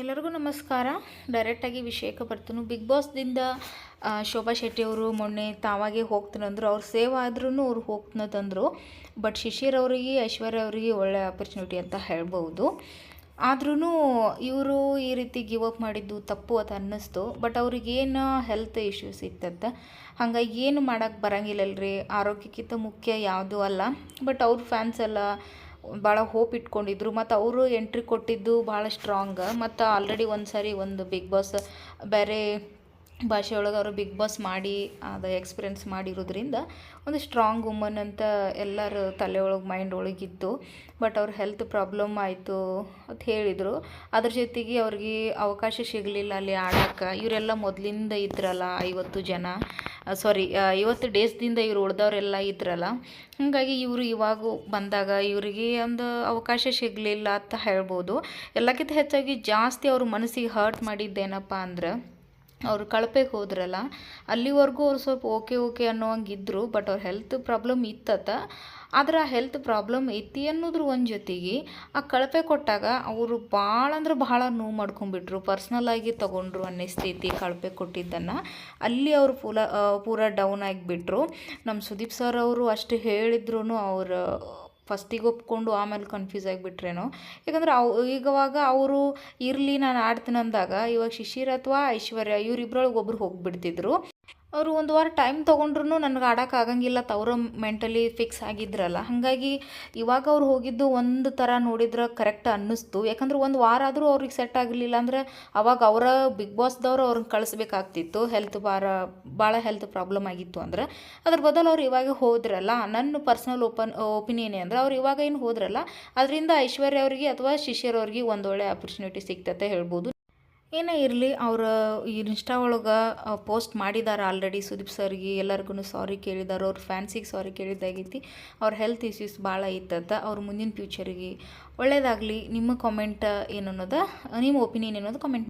ಎಲ್ಲರಿಗೂ ನಮಸ್ಕಾರ. ಡೈರೆಕ್ಟಾಗಿ ವಿಷಯಕ್ಕೆ ಬರ್ತೀನಿ. ಬಿಗ್ ಬಾಸ್ದಿಂದ ಶೋಭಾ ಶೆಟ್ಟಿ ಅವರು ಮೊನ್ನೆ ತಾವಾಗೆ ಹೋಗ್ತೀನಂದ್ರು. ಅವ್ರು ಸೇವ್ ಆದ್ರೂ ಅವ್ರು ಹೋಗ್ತೀನಂತಂದರು. ಬಟ್ ಶಿಶಿರ್ ಅವರಿಗೆ, ಐಶ್ವರ್ಯ ಅವರಿಗೆ ಒಳ್ಳೆ ಆಪರ್ಚುನಿಟಿ ಅಂತ ಹೇಳ್ಬೋದು. ಆದ್ರೂ ಇವರು ಈ ರೀತಿ ಗಿವ್ ಅಪ್ ಮಾಡಿದ್ದು ತಪ್ಪು ಅಂತ ಅನ್ನಿಸ್ತು. ಬಟ್ ಅವ್ರಿಗೇನು ಹೆಲ್ತ್ ಇಶ್ಯೂಸ್ ಇತ್ತಂತ, ಹಾಗಾಗಿ ಏನು ಮಾಡೋಕ್ಕೆ ಬರೋಂಗಿಲ್ಲಲ್ರಿ. ಆರೋಗ್ಯಕ್ಕಿಂತ ಮುಖ್ಯ ಯಾವುದೂ ಅಲ್ಲ. ಬಟ್ ಅವ್ರ ಫ್ಯಾನ್ಸ್ ಎಲ್ಲ ಭಾಳ ಹೋಪ್ ಇಟ್ಕೊಂಡಿದ್ರು. ಮತ್ತು ಅವರು ಎಂಟ್ರಿ ಕೊಟ್ಟಿದ್ದು ಭಾಳ ಸ್ಟ್ರಾಂಗ್. ಮತ್ತು ಆಲ್ರೆಡಿ ಒಂದು ಬಿಗ್ ಬಾಸ್ ಬೇರೆ ಭಾಷೆಯೊಳಗೆ ಅವರು ಬಿಗ್ ಬಾಸ್ ಮಾಡಿ ಅದು ಎಕ್ಸ್ಪೀರಿಯೆನ್ಸ್ ಮಾಡಿರೋದ್ರಿಂದ ಒಂದು ಸ್ಟ್ರಾಂಗ್ ವುಮನ್ ಅಂತ ಎಲ್ಲರ ತಲೆ ಒಳಗೆ ಮೈಂಡ್ ಒಳಗಿತ್ತು. ಬಟ್ ಅವ್ರ ಹೆಲ್ತ್ ಪ್ರಾಬ್ಲಮ್ ಆಯಿತು ಅಂತ ಹೇಳಿದರು. ಅದ್ರ ಜೊತೆಗೆ ಅವ್ರಿಗೆ ಅವಕಾಶ ಸಿಗಲಿಲ್ಲ ಅಲ್ಲಿ ಆಡೋಕ್ಕೆ. ಇವರೆಲ್ಲ ಮೊದಲಿಂದ ಇದ್ರಲ್ಲ, 50 ಜನ, 50 ಡೇಸ್ದಿಂದ ಇವ್ರು ಉಳ್ದವರೆಲ್ಲ ಇದ್ರಲ್ಲ. ಹಾಗಾಗಿ ಇವರು ಇವಾಗ ಬಂದಾಗ ಇವರಿಗೆ ಒಂದು ಅವಕಾಶ ಸಿಗಲಿಲ್ಲ ಅಂತ ಹೇಳ್ಬೋದು. ಎಲ್ಲಕ್ಕಿಂತ ಹೆಚ್ಚಾಗಿ ಜಾಸ್ತಿ ಅವ್ರ ಮನಸ್ಸಿಗೆ ಹರ್ಟ್ ಮಾಡಿದ್ದೇನಪ್ಪ ಅಂದ್ರೆ, ಅವರು ಕಳಪೆಗೆ ಹೋದ್ರಲ್ಲ, ಅಲ್ಲಿವರೆಗೂ ಅವ್ರು ಸ್ವಲ್ಪ ಓಕೆ ಅನ್ನೋಂಗಿದ್ರು. ಬಟ್ ಅವ್ರ ಹೆಲ್ತ್ ಪ್ರಾಬ್ಲಮ್ ಇತ್ತತ್ತ. ಆದ್ರೆ ಆ ಹೆಲ್ತ್ ಪ್ರಾಬ್ಲಮ್ ಐತಿ ಅನ್ನೋದ್ರ ಒಂದು ಜೊತೆಗೆ ಆ ಕಳಪೆ ಕೊಟ್ಟಾಗ ಅವರು ಭಾಳ ಅಂದ್ರೆ ಭಾಳ ನೋವು ಮಾಡ್ಕೊಂಡ್ಬಿಟ್ರು. ಪರ್ಸ್ನಲ್ಲಾಗಿ ತೊಗೊಂಡ್ರು ಅನ್ನಿಸ್ತೈತಿ ಕಳಪೆ ಕೊಟ್ಟಿದ್ದನ್ನು. ಅಲ್ಲಿ ಅವರು ಪೂರ ಡೌನ್ ಆಗಿಬಿಟ್ರು. ನಮ್ಮ ಸುದೀಪ್ ಸರ್ ಅವರು ಅಷ್ಟು ಹೇಳಿದ್ರು ಅವ್ರು ಫಸ್ಟಿಗೆ ಒಪ್ಕೊಂಡು ಆಮೇಲೆ ಕನ್ಫ್ಯೂಸ್ ಆಗಿಬಿಟ್ರೇನೋ. ಯಾಕಂದ್ರೆ ಈಗವಾಗ ಅವರು ಇರಲಿ ನಾನು ಆಡ್ತೀನಿ ಅಂದಾಗ ಇವಾಗ ಶಿಶಿರ್ ಅಥವಾ ಐಶ್ವರ್ಯ ಇವರಿಬ್ಬರೊಳಗೆ ಒಬ್ರು ಹೋಗಿಬಿಡ್ತಿದ್ರು. ಅವರು ಒಂದು ವಾರ ಟೈಮ್ ತೊಗೊಂಡ್ರು ನನಗೆ ಆಡೋಕ್ಕಾಗಂಗಿಲ್ಲ ಅಂತ ಅವರು ಮೆಂಟಲಿ ಫಿಕ್ಸ್ ಆಗಿದ್ರಲ್ಲ. ಹಾಗಾಗಿ ಇವಾಗ ಅವ್ರು ಹೋಗಿದ್ದು ಒಂದು ಥರ ನೋಡಿದ್ರೆ ಕರೆಕ್ಟ್ ಅನ್ನಿಸ್ತು. ಯಾಕಂದ್ರೆ ಒಂದು ವಾರ ಆದರೂ ಅವ್ರಿಗೆ ಸೆಟ್ ಆಗಲಿಲ್ಲ ಅಂದರೆ ಅವಾಗ ಅವರ ಬಿಗ್ ಬಾಸ್ದವ್ರು ಅವ್ರನ್ನ ಕಳಿಸ್ಬೇಕಾಗ್ತಿತ್ತು. ಭಾಳ ಹೆಲ್ತ್ ಪ್ರಾಬ್ಲಮ್ ಆಗಿತ್ತು ಅಂದ್ರೆ. ಅದ್ರ ಬದಲು ಅವ್ರು ಇವಾಗ ಹೋದ್ರಲ್ಲ, ನನ್ನ ಪರ್ಸ್ನಲ್ ಒಪಿನಿಯನ್ ಅಂದರೆ ಅವ್ರು ಇವಾಗ ಏನು ಹೋದ್ರಲ್ಲ, ಅದರಿಂದ ಐಶ್ವರ್ಯ ಅವರಿಗೆ ಅಥವಾ ಶಿಶಿರ್ ಅವ್ರಿಗೆ ಒಂದೊಳ್ಳೆ ಆಪರ್ಚುನಿಟಿ ಸಿಗ್ತತೆ ಹೇಳ್ಬೋದು. ಏನೇ ಇರಲಿ, ಅವರು ಇನ್ಸ್ಟಾ ಒಳಗೆ ಪೋಸ್ಟ್ ಮಾಡಿದ್ದಾರೆ ಆಲ್ರೆಡಿ. ಸುದೀಪ್ ಸರ್ಗೆ ಎಲ್ಲರಿಗೂ ಸಾರಿ ಕೇಳಿದ್ದಾರೆ. ಅವ್ರ ಫ್ಯಾನ್ಸಿಗೆ ಸಾರಿ ಕೇಳಿದ್ದಾಗೈತಿ. ಅವ್ರ ಹೆಲ್ತ್ ಇಶ್ಯೂಸ್ ಭಾಳ ಇತ್ತಂತ. ಅವ್ರ ಮುಂದಿನ ಫ್ಯೂಚರಿಗೆ ಒಳ್ಳೇದಾಗಲಿ. ನಿಮ್ಮ ಕಾಮೆಂಟ್ ಏನು ಅನ್ನೋದು, ನಿಮ್ಮ ಒಪಿನಿಯನ್ ಏನೋದು ಕಾಮೆಂಟ್